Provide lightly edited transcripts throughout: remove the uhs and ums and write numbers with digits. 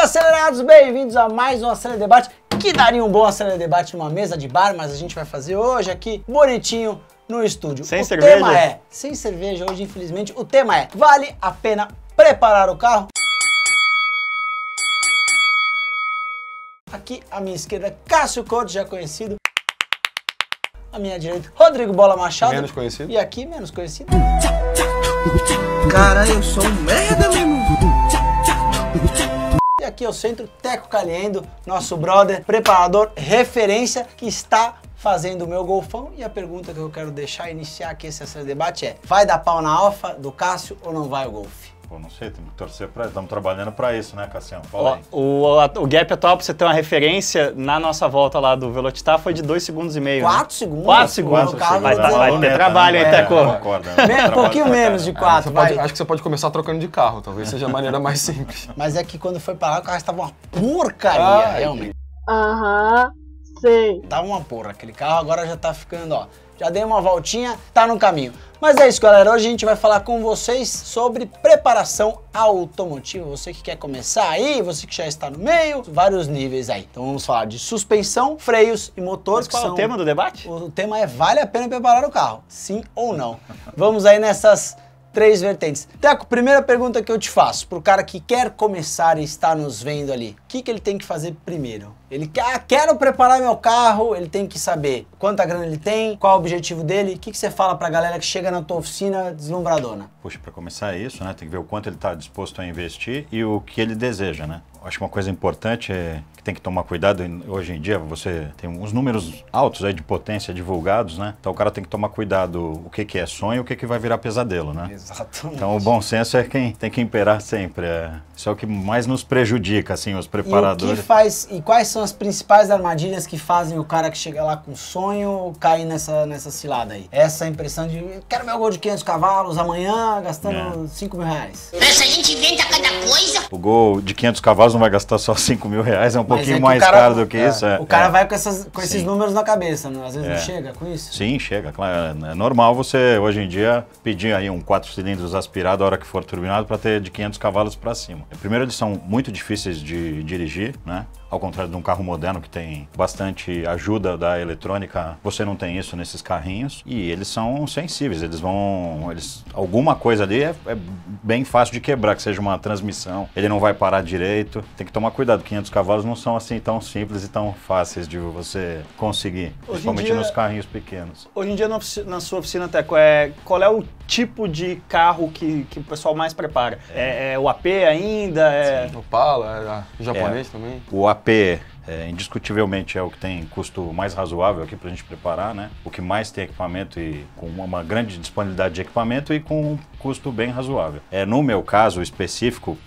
acelerados, bem-vindos a mais um Acelera Debate, que daria um bom Acelera Debate numa mesa de bar, mas a gente vai fazer hoje aqui, bonitinho, no estúdio. Sem cerveja? O tema é, sem cerveja hoje, infelizmente, o tema é, vale a pena preparar o carro? Aqui à minha esquerda, Cássio Couto, já conhecido. À minha direita, Rodrigo Bola Machado. Menos conhecido. E aqui, menos conhecido. Cara, eu sou um merda mesmo. E aqui ao centro, Teco Caliendo, nosso brother, preparador, referência, que está fazendo o meu golfão. E a pergunta que eu quero deixar iniciar aqui esse debate é: vai dar pau na alfa do Cássio ou não vai o golfe? Pô, não sei, temos que torcer pra... Estamos trabalhando pra isso, né, Cassiano? Fala aí. O gap atual, pra você ter uma referência, na nossa volta lá do Velocitar foi de 2,5 segundos. 4 segundos? 4 segundos. O carro Vai ter trabalho, hein, Teco? Um pouquinho menos de 4. Acho que você pode começar trocando de carro, talvez seja a maneira mais simples. Mas é que quando foi pra lá, o carro estava uma porcaria, realmente. Sei. Tava uma porra, aquele carro agora já tá ficando, ó. Já dei uma voltinha, tá no caminho. Mas é isso, galera. Hoje a gente vai falar com vocês sobre preparação automotiva. Você que quer começar aí, você que já está no meio, vários níveis aí. Então vamos falar de suspensão, freios e motores. Mas qual é o tema do debate? O tema é: vale a pena preparar o carro? Sim ou não? Vamos aí nessas 3 vertentes. Teco, primeira pergunta que eu te faço, pro cara que quer começar e está nos vendo ali, o que ele tem que fazer primeiro? Ele quer, quero preparar meu carro, ele tem que saber quanta grana ele tem, qual é o objetivo dele. O que você fala pra galera que chega na tua oficina deslumbradona? Puxa, para começar é isso, né? Tem que ver o quanto ele está disposto a investir e o que ele deseja, né? Acho que uma coisa importante é que tem que tomar cuidado. Hoje em dia você tem uns números altos aí de potência divulgados, né? Então o cara tem que tomar cuidado o que é sonho e o que vai virar pesadelo, né? Exatamente. Então o bom senso é quem tem que imperar sempre. Isso é o que mais nos prejudica, assim, os preparadores. E o que faz, e quais são as principais armadilhas que fazem o cara que chega lá com sonho cair nessa cilada aí? Essa impressão de quero meu gol de 500 cavalos amanhã gastando 5 mil reais. Essa gente inventa cada coisa. O gol de 500 cavalos não vai gastar só 5 mil reais, é um pouquinho que mais o cara, caro do que isso. O cara vai com esses números na cabeça, né? Às vezes não chega com isso. Sim, chega, claro. É normal você, hoje em dia, pedir aí um 4 cilindros aspirado a hora que for turbinado para ter de 500 cavalos para cima. Primeiro, eles são muito difíceis de dirigir, né? Ao contrário de um carro moderno que tem bastante ajuda da eletrônica, você não tem isso nesses carrinhos. E eles são sensíveis, alguma coisa ali é bem fácil de quebrar, que seja uma transmissão, ele não vai parar direito. Tem que tomar cuidado, 500 cavalos não são assim tão simples e tão fáceis de você conseguir, principalmente nos carrinhos pequenos. Hoje em dia na sua oficina, Teco, qual é o tipo de carro que o pessoal mais prepara? É o AP ainda? O Opala, japonês também. O AP, indiscutivelmente, é o que tem custo mais razoável aqui para a gente preparar, né? O que mais tem equipamento e com uma grande disponibilidade de equipamento e com um custo bem razoável. No meu caso específico,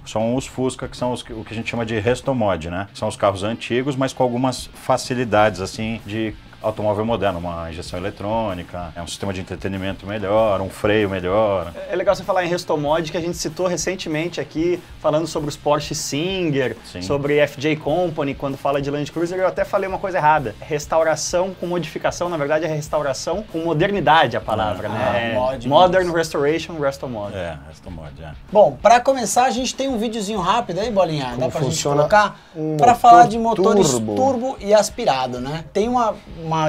são os Fusca, que são o que a gente chama de restomod, né? São os carros antigos, mas com algumas facilidades, assim, de automóvel moderno, uma injeção eletrônica, um sistema de entretenimento melhor, um freio melhor. É legal você falar em Restomod, que a gente citou recentemente aqui, falando sobre os Porsche Singer, sobre FJ Company, quando fala de Land Cruiser, eu até falei uma coisa errada. Restauração com modificação, na verdade é restauração com modernidade a palavra, né? Modern Restoration, Restomod. Restomod, Bom, para começar a gente tem um videozinho rápido aí, Bolinha, dá pra gente colocar? Um para falar de motores turbo. turbo e aspirado, né? Tem uma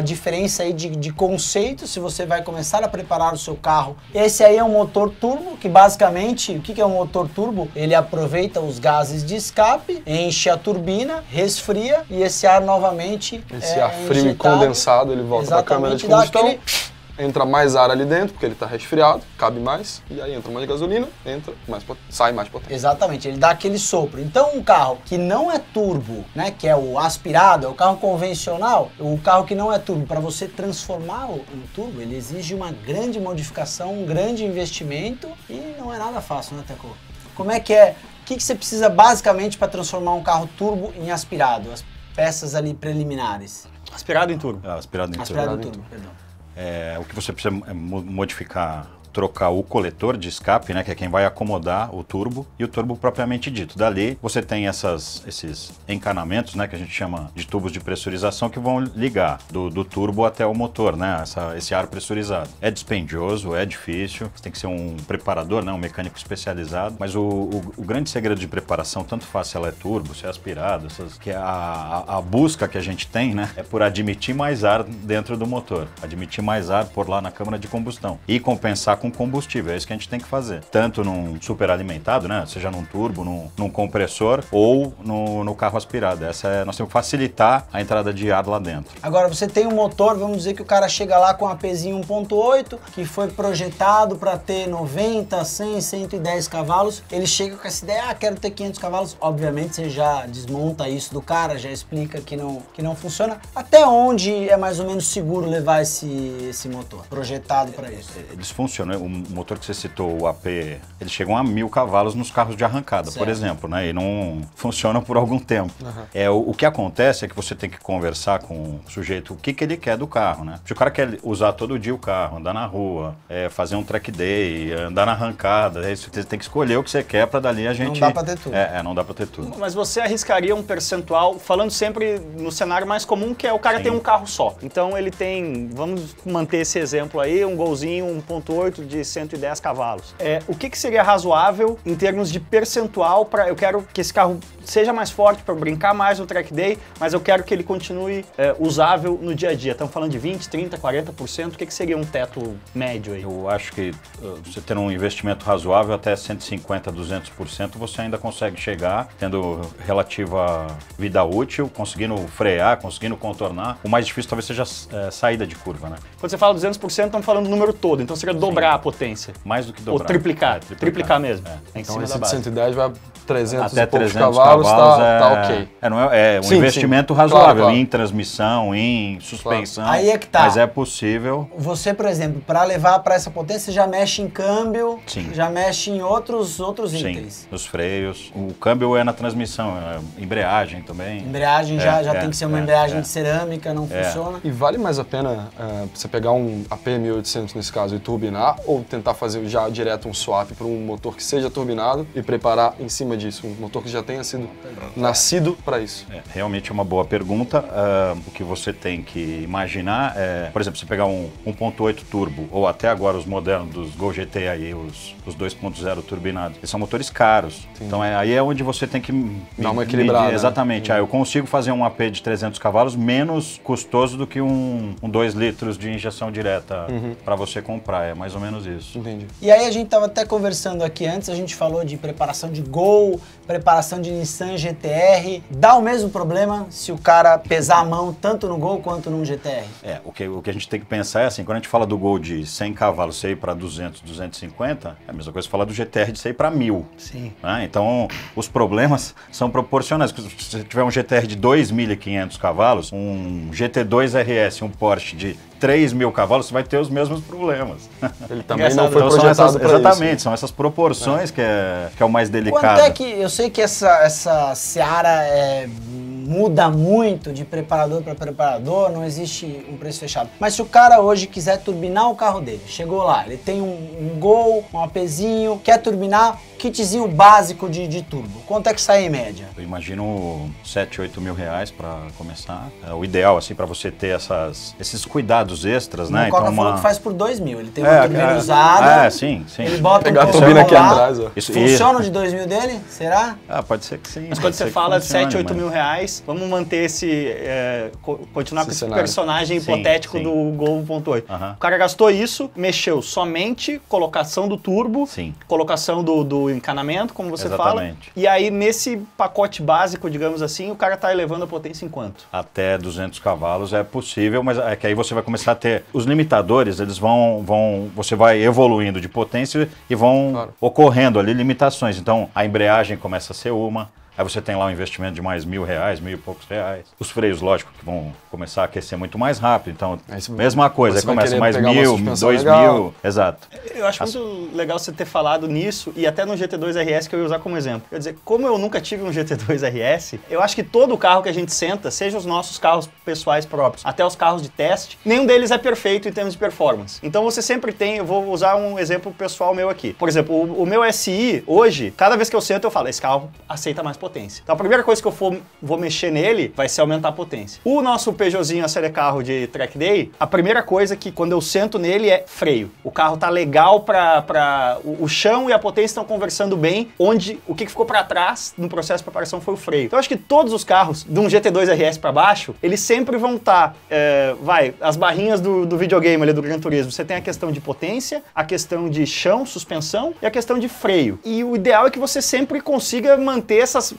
diferença aí de conceito, se você vai começar a preparar o seu carro. Esse aí é um motor turbo, que basicamente, o que é um motor turbo? Ele aproveita os gases de escape, enche a turbina, resfria e esse ar novamente Esse ar frio e condensado, ele volta para a câmara de combustão. Entra mais ar ali dentro, porque ele está resfriado, cabe mais, e aí entra mais gasolina, sai mais potência. Exatamente, ele dá aquele sopro. Então um carro que não é turbo, né, que é o aspirado, é o carro convencional, o carro que não é turbo, para você transformá-lo em turbo, ele exige uma grande modificação, um grande investimento e não é nada fácil, né, Teco? Como é que é? O que você precisa basicamente para transformar um carro turbo em aspirado? As peças ali preliminares. Aspirado em turbo. Aspirado em turbo, perdão. O que você precisa é modificar trocar o coletor de escape, né, que é quem vai acomodar o turbo, e o turbo propriamente dito. Dali você tem esses encanamentos, né, que a gente chama de tubos de pressurização, que vão ligar do turbo até o motor, né, esse ar pressurizado. É dispendioso, é difícil, você tem que ser um preparador, né, um mecânico especializado, mas o grande segredo de preparação, tanto faz se ela é turbo, se é aspirado, que a busca que a gente tem, né, é por admitir mais ar dentro do motor, admitir mais ar por lá na câmara de combustão e compensar com combustível. É isso que a gente tem que fazer, tanto num superalimentado, né, seja num turbo, num compressor ou no carro aspirado. Nós temos que facilitar a entrada de ar lá dentro. Agora você tem um motor, vamos dizer que o cara chega lá com um APzinho 1.8, que foi projetado para ter 90, 100, 110 cavalos, ele chega com essa ideia, quero ter 500 cavalos, obviamente você já desmonta isso do cara, já explica que não funciona. Até onde é mais ou menos seguro levar esse motor projetado para isso? Eles funcionam, o motor que você citou, o AP, eles chegam a 1000 cavalos nos carros de arrancada, por exemplo, né? E não funcionam por algum tempo. O que acontece é que você tem que conversar com o sujeito o que ele quer do carro, né? Se o cara quer usar todo dia o carro, andar na rua, fazer um track day, andar na arrancada, você tem que escolher o que você quer para dali a gente... Não dá para ter tudo. Não dá para ter tudo. Mas você arriscaria um percentual, falando sempre no cenário mais comum, que é o cara tem um carro só. Então ele tem, vamos manter esse exemplo aí, um Golzinho 1.8 de 110 cavalos. O que seria razoável em termos de percentual para eu quero que esse carro seja mais forte para brincar mais no track day, mas eu quero que ele continue usável no dia a dia. Estamos falando de 20, 30, 40%, o que seria um teto médio aí? Eu acho que você tendo um investimento razoável até 150, 200%, você ainda consegue chegar tendo relativa vida útil, conseguindo frear, conseguindo contornar. O mais difícil talvez seja a saída de curva, né? Quando você fala 200%, estamos falando do número todo, então seria dobrar a potência. Mais do que dobrar. Ou triplicar. Triplicar mesmo. Então esse de 110 vai 300 até e poucos 300 cavalos, tá ok. É um investimento razoável em transmissão, em suspensão. Claro. Aí é que tá. Mas é possível. Você, por exemplo, para levar para essa potência, você já mexe em câmbio, já mexe em outros itens. Nos freios. O câmbio é na transmissão, embreagem também. Embreagem já tem que ser uma embreagem de cerâmica, não funciona. E vale mais a pena você pegar um AP 1800 nesse caso e turbinar, ou tentar fazer já direto um swap para um motor que seja turbinado e preparar em cima disso, um motor que já tenha sido nascido para isso? Realmente é uma boa pergunta. O que você tem que imaginar é, por exemplo, você pegar um 1.8 turbo, ou até agora os modernos dos Gol GT aí, os 2.0 turbinados, eles são motores caros. Sim. Então aí é onde você tem que dar uma equilibrada. Medir, exatamente. Eu consigo fazer um AP de 300 cavalos menos custoso do que um 2 litros de injeção direta para você comprar. É mais ou menos isso. Entendi. E aí a gente estava até conversando aqui antes, a gente falou de preparação de Gol, preparação de Nissan GT-R. Dá o mesmo problema se o cara pesar a mão tanto no Gol quanto no GT-R? O que a gente tem que pensar é assim, quando a gente fala do Gol de 100 cavalos, você ir para 200, 250, é a mesma coisa que falar do GT-R de você ir para 1000. Sim. Né? Então, os problemas são proporcionais. Se você tiver um GT-R de 2.500 cavalos, um GT2 RS, um Porsche de 3.000 cavalos, você vai ter os mesmos problemas. Ele também não foi projetado para isso. Exatamente, são essas proporções que é o mais delicado. Quanto é que, eu sei que essa seara muda muito de preparador para preparador, não existe um preço fechado. Mas se o cara hoje quiser turbinar o carro dele, chegou lá, ele tem um Gol, um APzinho, quer turbinar, kitzinho básico de turbo, quanto é que sai em média? Eu imagino 7, 8 mil reais para começar. É o ideal, assim, para você ter esses cuidados extras, né? O Coca falou que faz por 2 mil, ele tem uma turbina usada. Sim. Ele bota pegar a turbina aqui atrás, ó. Funciona o de 2 mil dele? Será? Pode ser que sim. Mas quando você fala de 7, 8 mil reais, vamos manter continuar com esse personagem hipotético do Gol 1.8. O cara gastou isso, mexeu somente colocação do turbo, colocação do encanamento, como você fala. E aí, nesse pacote básico, digamos assim, o cara tá elevando a potência em quanto? Até 200 cavalos é possível, mas é que aí você vai começar a ter... Os limitadores, eles você vai evoluindo de potência e vão ocorrendo ali limitações. Então, a embreagem começa a ser uma, Aí você tem lá um investimento de mais R$1.000, R$1.000 e poucos. Os freios, lógico, que vão começar a aquecer muito mais rápido. Então, mesma coisa, aí começa mais R$1.000, R$2.000. Exato. Eu acho muito legal você ter falado nisso e até no GT2 RS que eu ia usar como exemplo. Quer dizer, como eu nunca tive um GT2 RS, eu acho que todo carro que a gente senta, seja os nossos carros pessoais próprios, até os carros de teste, nenhum deles é perfeito em termos de performance. Então você sempre tem, eu vou usar um exemplo pessoal meu aqui. Por exemplo, o meu SI, hoje, cada vez que eu sento, eu falo, esse carro aceita mais potência. Então a primeira coisa que eu vou mexer nele vai ser aumentar a potência. O nosso Peugeotzinho ACD Carro de Track Day, a primeira coisa que quando eu sento nele é freio. O carro tá legal o chão e a potência estão conversando bem, onde o que ficou para trás no processo de preparação foi o freio. Então eu acho que todos os carros, de um GT2 RS para baixo, eles sempre vão estar, as barrinhas do videogame ali do Gran Turismo, você tem a questão de potência, a questão de chão, suspensão e a questão de freio. E o ideal é que você sempre consiga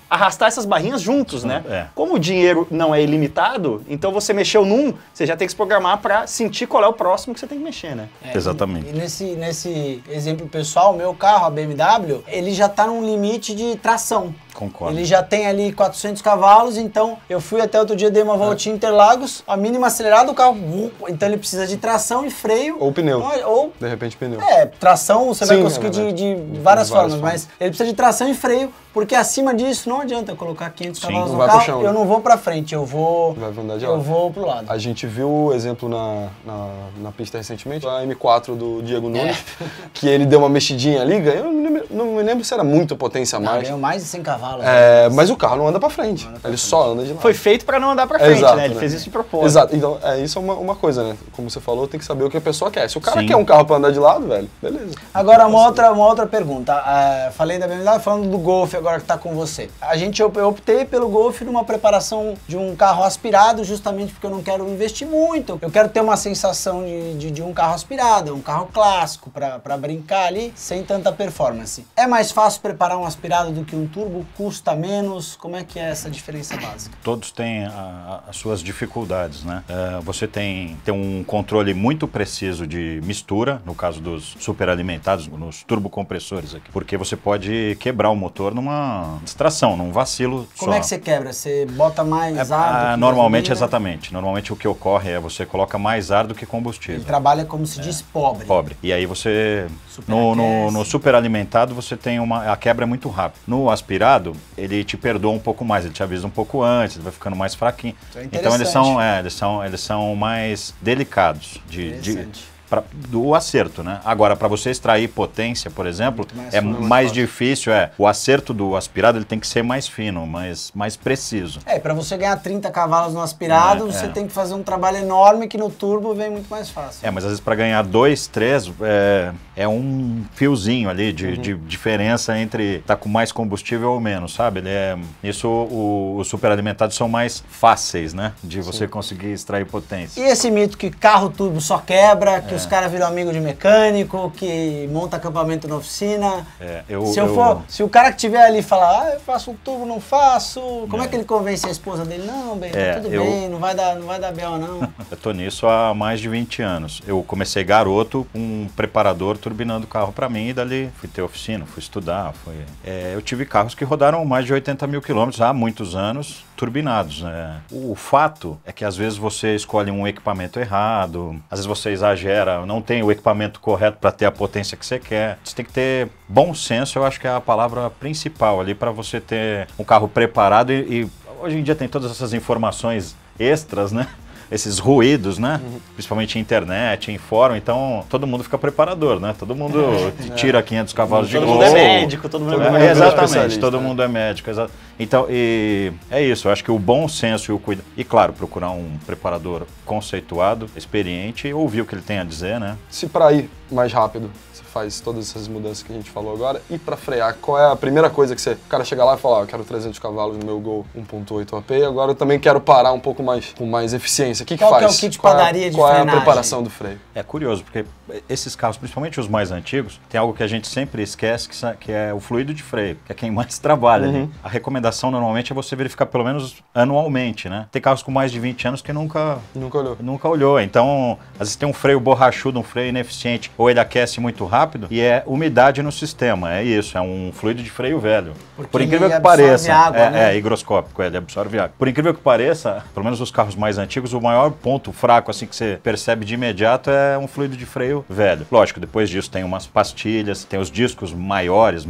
arrastar essas barrinhas juntos, né? Como o dinheiro não é ilimitado, então você mexeu num, você já tem que se programar para sentir qual é o próximo que você tem que mexer, né? Exatamente. E nesse exemplo pessoal, meu carro, a BMW, ele já tá num limite de tração. Concordo. Ele já tem ali 400 cavalos, então eu fui até outro dia, dei uma voltinha em Interlagos, a mínima acelerada, o carro, então ele precisa de tração e freio. Ou pneu. Ou de repente pneu. Tração você vai conseguir de de várias formas, mas ele precisa de tração e freio, porque acima disso não adianta eu colocar 500 cavalos no carro, chão, eu não vou pra frente, eu vou pro lado. A gente viu o exemplo na pista recentemente, a M4 do Diego Nunes, que ele deu uma mexidinha ali, ganhou, não me lembro se era muita potência a mais. Ganhou mais de 100 cavalos. Mas o carro não anda pra frente, ele só anda de lado. Foi feito pra não andar pra frente, exato, né? Ele fez isso de propósito. Exato, então isso é uma coisa, né? Como você falou, tem que saber o que a pessoa quer. Se o cara quer um carro pra andar de lado, velho, beleza. Agora, uma outra pergunta. Falei da BMW, falando do Golf agora que tá com você. Eu optei pelo Golf numa preparação de um carro aspirado, justamente porque eu não quero investir muito. Eu quero ter uma sensação de um carro aspirado, um carro clássico, pra brincar ali, sem tanta performance. É mais fácil preparar um aspirado do que um turbo? Custa menos? Como é que é essa diferença básica? Todos têm as suas dificuldades, né? Você tem um controle muito preciso de mistura, no caso dos superalimentados, nos turbocompressores aqui, porque você pode quebrar o motor numa distração, num vacilo só. Como é que você quebra? Você bota mais ar? Normalmente, exatamente. Normalmente o que ocorre é você coloca mais ar do que combustível. Ele trabalha como se diz pobre. Pobre. E aí você, no superalimentado, você tem a quebra é muito rápida. No aspirado, ele te perdoa um pouco mais, ele te avisa um pouco antes, ele vai ficando mais fraquinho. Então eles são mais delicados do acerto, né? Agora, para você extrair potência, por exemplo, mais difícil, o acerto do aspirado ele tem que ser mais fino, mais preciso. Para você ganhar 30 cavalos no aspirado, você tem que fazer um trabalho enorme que no turbo vem muito mais fácil. Mas às vezes para ganhar 2, 3, é um fiozinho ali de diferença entre tá com mais combustível ou menos, sabe? Os superalimentados são mais fáceis, né? De você conseguir extrair potência. E esse mito que carro turbo só quebra, que os caras viram amigo de mecânico, que monta acampamento na oficina. Se o cara que tiver ali falar, eu faço um turbo, não faço, como é que ele convence a esposa dele? Não, bem, tá tudo bem, não vai dar B.O. não. Eu tô nisso há mais de 20 anos. Eu comecei garoto, um preparador turbinando o carro para mim, e dali fui ter oficina, fui estudar. Eu tive carros que rodaram mais de 80 mil quilômetros há muitos anos, turbinados, né? O fato é que às vezes você escolhe um equipamento errado, às vezes você exagera, não tem o equipamento correto para ter a potência que você quer. Você tem que ter bom senso, eu acho que é a palavra principal ali para você ter um carro preparado e hoje em dia tem todas essas informações extras, né? Esses ruídos, né? Principalmente em internet, em fórum, então todo mundo fica preparador, né? Todo mundo tira 500 cavalos de gol. Todo mundo é médico, todo mundo é médico. Exatamente, todo mundo é médico. Então, é isso, eu acho que o bom senso e o cuidado. E claro, procurar um preparador conceituado, experiente e ouvir o que ele tem a dizer, né? Se para ir mais rápido, você faz todas essas mudanças que a gente falou agora, e para frear, qual é a primeira coisa que o cara chega lá e fala, eu quero 300 cavalos no meu Gol 1.8 AP, agora eu também quero parar um pouco mais, com mais eficiência. O que faz? Qual que é o kit padaria de frenagem? Qual é a preparação do freio? É curioso, porque esses carros, principalmente os mais antigos, tem algo que a gente sempre esquece, que é o fluido de freio, que é quem mais trabalha ali. A recomendação normalmente é você verificar pelo menos anualmente, né? Tem carros com mais de 20 anos que nunca olhou. Então, às vezes tem um freio borrachudo, um freio ineficiente, ou ele aquece muito rápido, rápido e é umidade no sistema, é isso, é um fluido de freio velho. Porque Por incrível ele que pareça, água, né? é higroscópico, ele absorve água. Por incrível que pareça, pelo menos os carros mais antigos, o maior ponto fraco assim que você percebe de imediato é um fluido de freio velho. Lógico, depois disso tem umas pastilhas, tem os discos maiores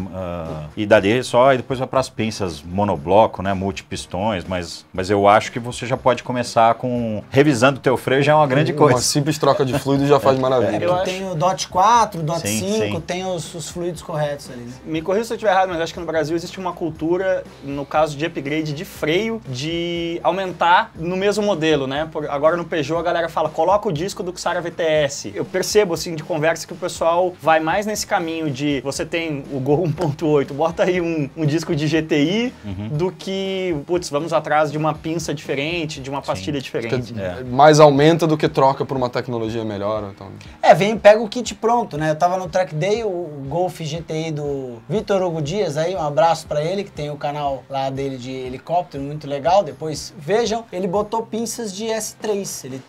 e dali só, e depois vai para as pinças monobloco, né, multipistões, mas eu acho que você já pode começar com revisando o teu freio, já é uma grande coisa. Uma simples troca de fluido já faz maravilha. Eu tem o DOT 4, o DOT Sim, 5, sim. tem os fluidos corretos ali, né? Me corrija se eu estiver errado, mas acho que no Brasil existe uma cultura, no caso de upgrade de freio, de aumentar no mesmo modelo, né? Agora no Peugeot a galera fala, coloca o disco do Xara VTS. Eu percebo, assim, de conversa que o pessoal vai mais nesse caminho de você tem o Gol 1.8, bota aí um disco de GTI, do que, putz, vamos atrás de uma pinça diferente, de uma pastilha diferente. Mais aumenta do que troca por uma tecnologia melhor. Então. Pega o kit pronto, né? Eu tava no Track Day, o Golf GTI do Vitor Hugo Dias, aí um abraço pra ele, que tem o canal lá dele de helicóptero, muito legal, depois vejam. Ele botou pinças de S3, ele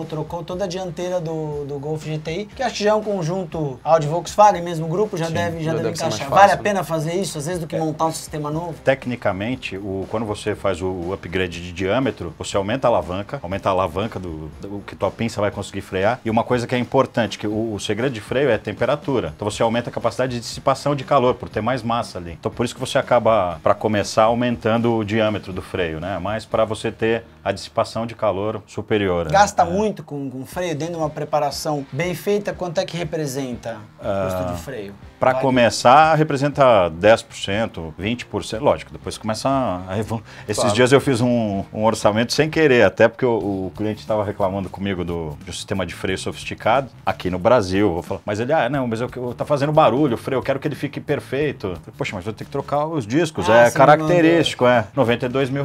trocou toda a dianteira do Golf GTI, que acho que já é um conjunto Audi Volkswagen, mesmo grupo, já deve ser mais encaixar. fácil, Vale a né? pena fazer isso, às vezes, do que montar um sistema novo? Tecnicamente, quando você faz o upgrade de diâmetro, você aumenta a alavanca do que tua pinça vai conseguir frear. E uma coisa que é importante, que o segredo de freio é a temperatura. Então você aumenta a capacidade de dissipação de calor, por ter mais massa ali. Então por isso que você acaba, para começar, aumentando o diâmetro do freio, né? Mas para você ter a dissipação de calor superior. Gasta muito com freio dentro de uma preparação bem feita, quanto é que representa o custo de freio? Para começar, representa 10%, 20%, lógico, depois começa a evoluir. Esses dias eu fiz um orçamento sem querer, até porque o cliente estava reclamando comigo de um sistema de freio sofisticado aqui no Brasil. Vou falar, mas ele, não, mas eu tá fazendo barulho, o freio, eu quero que ele fique perfeito. Eu falei, poxa, mas vou ter que trocar os discos, é característico, R$92 mil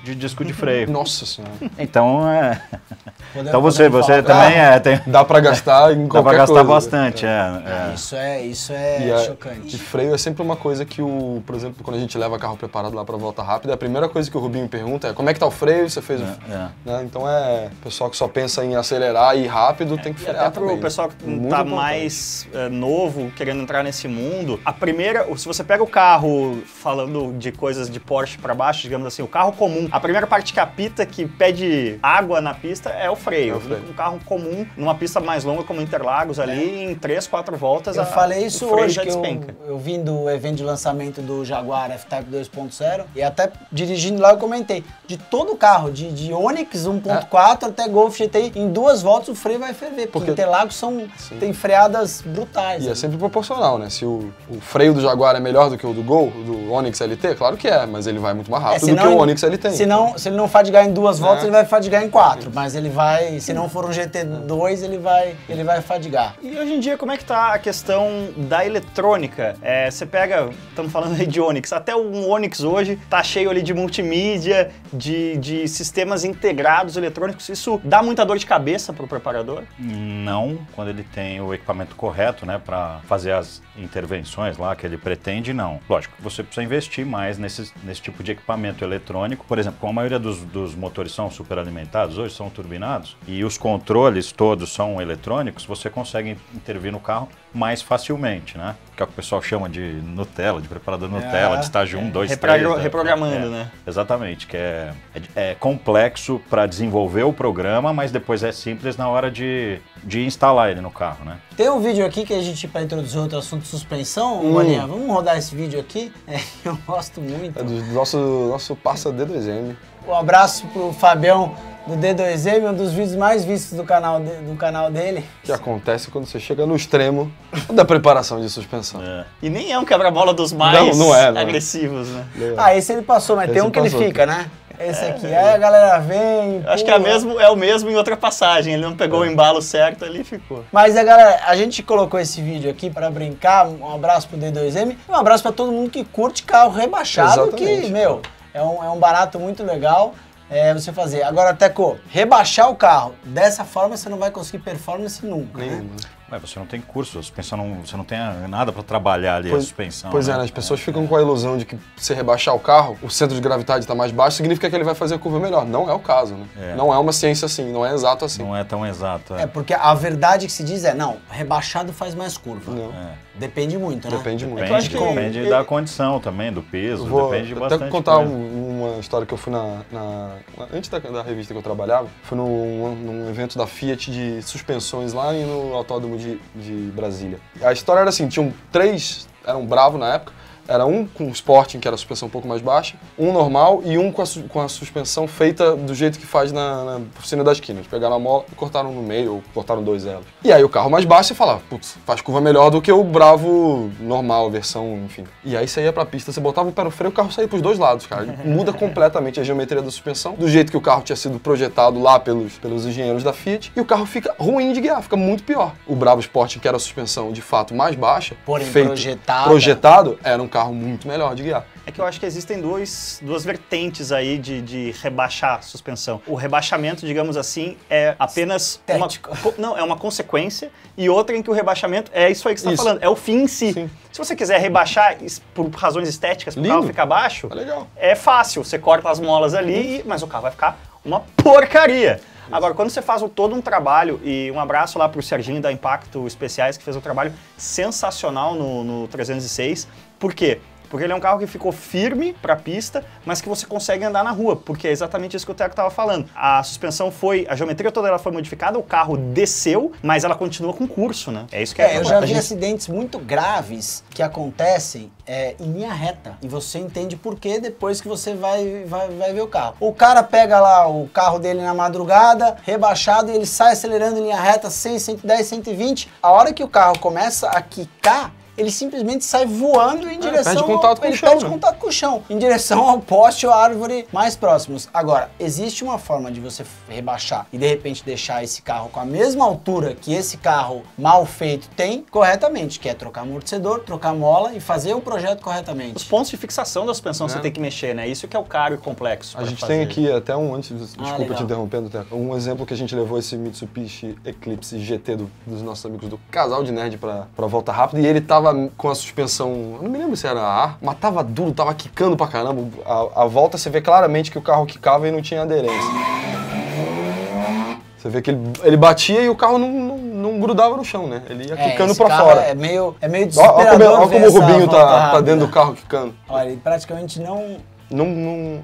de disco de freio. Nossa Senhora. Então, então você também tem... Dá para gastar em qualquer coisa. Dá para gastar bastante, Isso é chocante. E freio é sempre uma coisa que, por exemplo, quando a gente leva carro preparado lá para volta rápida, a primeira coisa que o Rubinho pergunta é como é que tá o freio, você fez né? Então o pessoal que só pensa em acelerar e ir rápido tem que frear até também. Pro pessoal que tá mais novo, querendo entrar nesse mundo, se você pega o carro, falando de coisas de Porsche para baixo, digamos assim, o carro comum, a primeira parte que apita, que pede água na pista, é o freio. Um carro comum, numa pista mais longa como Interlagos, ali em 3, 4 voltas, eu falei isso hoje, que despenca. eu vim do evento de lançamento do Jaguar F-Type 2.0 e até dirigindo lá eu comentei, de todo o carro, de Onix 1.4 até Golf GTI, em 2 voltas o freio vai ferver, porque Interlagos tem freadas brutais. E é sempre proporcional, né? Se o freio do Jaguar é melhor do que o do Gol, do Onix LT, claro que é, mas ele vai muito mais rápido do que o Onix LT. Se ele não fadigar em 2 voltas, ele vai fadigar em 4, mas ele vai, se não for um GT2, ele vai fadigar. E hoje em dia, como é que tá a questão da eletrônica? Você pega, estamos falando aí de Onix, até um Onix hoje tá cheio ali de multimídia, de sistemas integrados eletrônicos. Isso dá muita dor de cabeça pro preparador? Não, quando ele tem o equipamento correto, né, para fazer as intervenções lá que ele pretende, não. Lógico, você precisa investir mais nesse tipo de equipamento eletrônico. Por exemplo, como a maioria dos motores são superalimentados, hoje são turbinados, e os controles todos são eletrônicos, você consegue intervir no carro mais facilmente, né? Que é o que o pessoal chama de Nutella, de preparador Nutella, de estágio 1, 2, 3. Reprogramando, né? Exatamente, que é complexo para desenvolver o programa, mas depois é simples na hora de instalar ele no carro, né? Tem um vídeo aqui que a gente, para introduzir outro assunto, suspensão, Bolinha, vamos rodar esse vídeo aqui? Eu gosto muito. É do nosso parça D2M. Um abraço pro Fabião do D2M, um dos vídeos mais vistos do canal dele. Que acontece quando você chega no extremo da preparação de suspensão. E nem é um quebra-mola dos mais não é. agressivos, né? Esse ele passou, mas tem um que ele fica, né? Esse aqui, aí a galera vem... Acho que é o mesmo em outra passagem, ele não pegou o embalo certo, ali ficou. Mas galera, a gente colocou esse vídeo aqui pra brincar, um abraço pro D2M, e um abraço pra todo mundo que curte carro rebaixado, que, é um barato muito legal. você fazer. Agora, Teco, rebaixar o carro dessa forma você não vai conseguir performance nunca. Nenhuma. Ué, você não tem curso, a suspensão você não tem nada para trabalhar ali, a suspensão. Pois é, né? As pessoas ficam com a ilusão de que se rebaixar o carro, o centro de gravidade está mais baixo, significa que ele vai fazer a curva melhor. Não é o caso, né? Não é uma ciência assim, não é exato assim. Não é tão exato. Porque a verdade que se diz não, rebaixado faz mais curva. Não. Depende muito, né? Depende muito. Depende da condição também, do peso, depende bastante. Até contar uma história que eu fui antes da revista que eu trabalhava, fui num evento da Fiat de suspensões lá no Autódromo de Brasília. A história era assim, tinham 3, era um Bravo na época, era um com Sporting, que era a suspensão um pouco mais baixa, um normal e um com a suspensão feita do jeito que faz na oficina das quinas. Pegaram a mola e cortaram no meio, ou cortaram 2 elos. E aí o carro mais baixo, você fala, putz, faz curva melhor do que o Bravo normal, versão, enfim. E aí você ia pra pista, você botava o pé no freio, o carro saía pros 2 lados, cara. Muda completamente a geometria da suspensão, do jeito que o carro tinha sido projetado lá pelos engenheiros da Fiat, e o carro fica ruim de guiar, fica muito pior. O Bravo Sporting, que era a suspensão de fato mais baixa, porém projetado, era um carro muito melhor de guiar. É que eu acho que existem duas vertentes aí de rebaixar a suspensão. O rebaixamento, digamos assim, é apenas é uma consequência, e outra em que o rebaixamento é isso aí que você está falando, é o fim em si. Sim. Se você quiser rebaixar por razões estéticas, para o carro ficar baixo, é fácil, você corta as molas ali, mas o carro vai ficar uma porcaria. Agora, quando você faz todo um trabalho, e um abraço lá pro Serginho da Impacto Especiais, que fez um trabalho sensacional no 306. Por quê? Porque ele é um carro que ficou firme para a pista, mas que você consegue andar na rua, porque é exatamente isso que o Teco estava falando. A suspensão a geometria toda ela foi modificada, o carro desceu, mas ela continua com curso, né? É isso que eu já vi acidentes muito graves que acontecem em linha reta, e você entende por quê depois que você vai ver o carro. O cara pega lá o carro dele na madrugada, rebaixado, e ele sai acelerando em linha reta 100, 110, 120. A hora que o carro começa a quicar, ele simplesmente sai voando em direção perde contato com o chão, perde contato com o chão, em direção ao poste ou à árvore mais próximos. Agora, existe uma forma de você rebaixar e de repente deixar esse carro com a mesma altura que esse carro mal feito tem, corretamente, que é trocar amortecedor, trocar mola e fazer o projeto corretamente. Os pontos de fixação da suspensão você tem que mexer, né? Isso que é o caro e complexo. A gente tem aqui até desculpa te interrompendo, um exemplo que a gente levou esse Mitsubishi Eclipse GT dos nossos amigos do Casal de Nerd pra volta rápida, e ele tava com a suspensão, eu não me lembro se era ar, mas tava duro, tava quicando pra caramba. A volta você vê claramente que o carro quicava e não tinha aderência. Você vê que ele batia e o carro não grudava no chão, né? Ele ia quicando pra fora. É meio desesperador. Olha como o Rubinho tá dentro do carro quicando. Olha, ele praticamente não...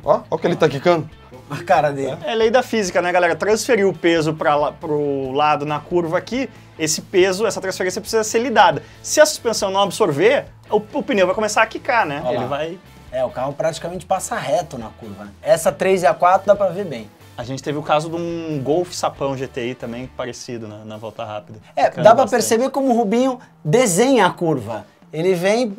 Olha o que ele tá quicando. A cara dele. É lei da física, né, galera? Transferir o peso pro lado na curva aqui, esse peso, essa transferência precisa ser lidada. Se a suspensão não absorver, o pneu vai começar a quicar, né? Ele vai... O carro praticamente passa reto na curva, né? Essa 3 e a 4 dá pra ver bem. A gente teve o caso de um Golf Sapão GTI também parecido na volta rápida. Dá pra perceber como o Rubinho desenha a curva. Ele vem,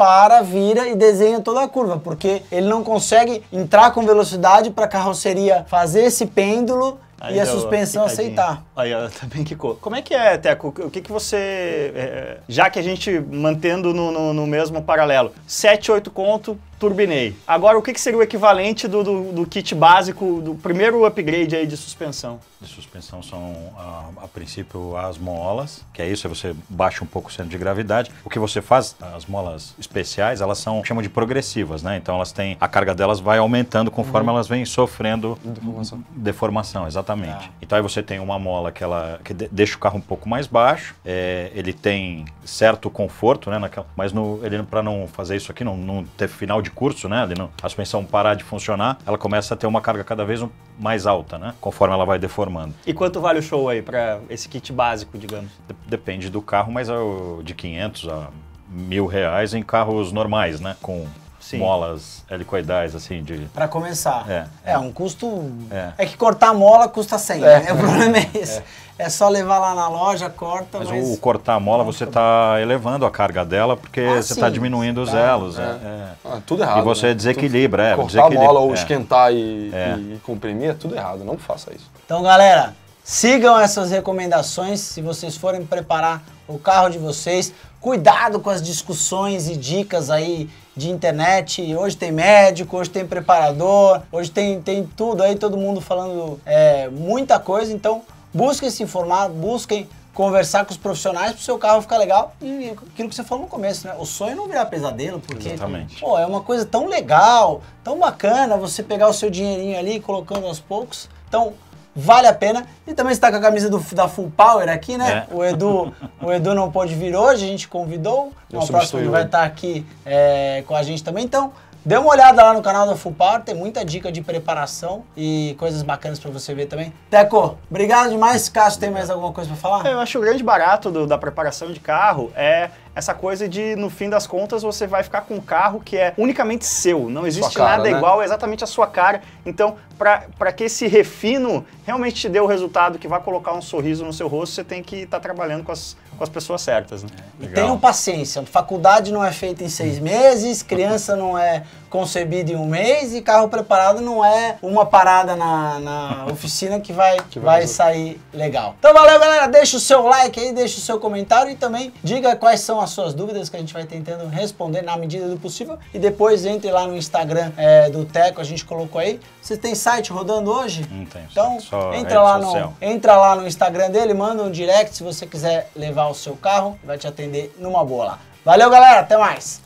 vira e desenha toda a curva, porque ele não consegue entrar com velocidade para a carroceria fazer esse pêndulo e a suspensão aceitar. Aí ela também quicou. Como é que é, Teco? O que você... já que a gente mantendo no mesmo paralelo, 7, 8 conto, turbinei. Agora, o que seria o equivalente do kit básico, do primeiro upgrade aí de suspensão? De suspensão são, a princípio, as molas, que é isso, você baixa um pouco o centro de gravidade. O que você faz, as molas especiais, elas chamam de progressivas, né? Então, elas têm, a carga delas vai aumentando conforme elas vêm sofrendo deformação, exatamente. Então, aí você tem uma mola que deixa o carro um pouco mais baixo, ele tem certo conforto, né? Mas ele, para não fazer isso aqui, não ter final de curso, né? A suspensão parar de funcionar, ela começa a ter uma carga cada vez mais alta, né? Conforme ela vai deformando. E quanto vale o show aí para esse kit básico, digamos? Depende do carro, mas de 500 a R$1.000 em carros normais, né? Com molas helicoidais, assim, Pra começar. Um custo... É que cortar a mola custa 100, né? O problema é esse. É só levar lá na loja, corta, mas o cortar a mola, você está elevando a carga dela, porque você está diminuindo os elos. Tudo errado. E você desequilibra. Cortar a mola ou esquentar e comprimir, é tudo errado. Não faça isso. Então, galera, sigam essas recomendações se vocês forem preparar o carro de vocês. Cuidado com as discussões e dicas aí de internet. Hoje tem médico, hoje tem preparador, hoje tem tudo aí, todo mundo falando muita coisa. Então, busquem se informar, busquem conversar com os profissionais para o seu carro ficar legal. E aquilo que você falou no começo, né? O sonho não virar pesadelo, porque pô, é uma coisa tão legal, tão bacana você pegar o seu dinheirinho ali colocando aos poucos. Então, vale a pena. E também está com a camisa da Full Power aqui, né? O Edu não pôde vir hoje, a gente convidou. No próximo ele vai estar aqui com a gente também. Então, dê uma olhada lá no canal da Full Power, tem muita dica de preparação e coisas bacanas para você ver também. Teco, obrigado demais. Cássio, tem mais alguma coisa para falar? Eu acho o grande barato da preparação de carro é essa coisa de, no fim das contas, você vai ficar com um carro que é unicamente seu. Não existe nada igual, é exatamente a sua cara. Então, para que esse refino realmente te dê o resultado que vai colocar um sorriso no seu rosto, você tem que estar trabalhando com as pessoas certas, né? E tenham paciência. Faculdade não é feita em 6 meses, criança não é concebida em 1 mês e carro preparado não é uma parada na oficina que vai sair legal. Então valeu, galera. Deixa o seu like aí, deixa o seu comentário e também diga quais são as suas dúvidas que a gente vai tentando responder na medida do possível. E depois entre lá no Instagram do Teco, a gente colocou aí. Você tem site rodando hoje? Não tem. Então só entra lá no Instagram dele, manda um direct se você quiser levar o seu carro. Vai te atender numa boa lá. Valeu, galera. Até mais.